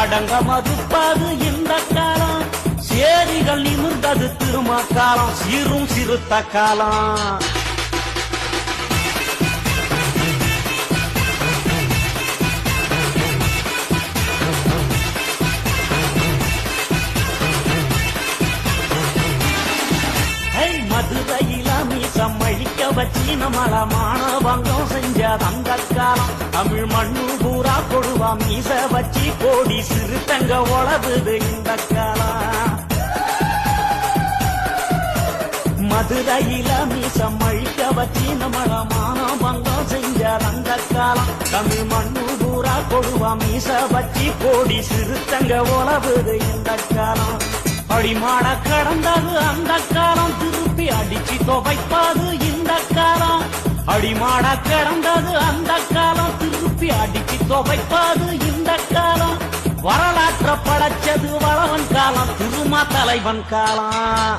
அடங்க மதுப்பது இந்த காலம், சேரிகள் நிமிர்ந்தது திரும காலம், சீரும் சிறுத்த காலம். மதுரையில மீசம் அழிக்க வச்சு நம்மள மானவங்கம் செஞ்ச அந்த காலம், தமிழ் மண்ணு பூரா கொடுவா மீச வச்சு கோடி சிறுத்தங்க உழவுது இந்த காலம். மதுரையில மீசம் அழிக்க வச்சு நம்மள மானவங்கம் செஞ்ச அந்த காலம், தமிழ் மண்ணு பூரா கொடுவா மீச வச்சு கோடி சிறுத்தங்க உழவுது இந்த காலம். அடிமாட கடந்தது அந்த காலம், திருப்பி அடிச்சு துவைப்பது இந்த காலம். அடிமாட கடந்தது அந்த காலம், திருப்பி அடிச்சு துவைப்பது இந்த காலம். வரலாற்ற படைச்சது வளவன் காலம், திருமா தலைவன் காலம்.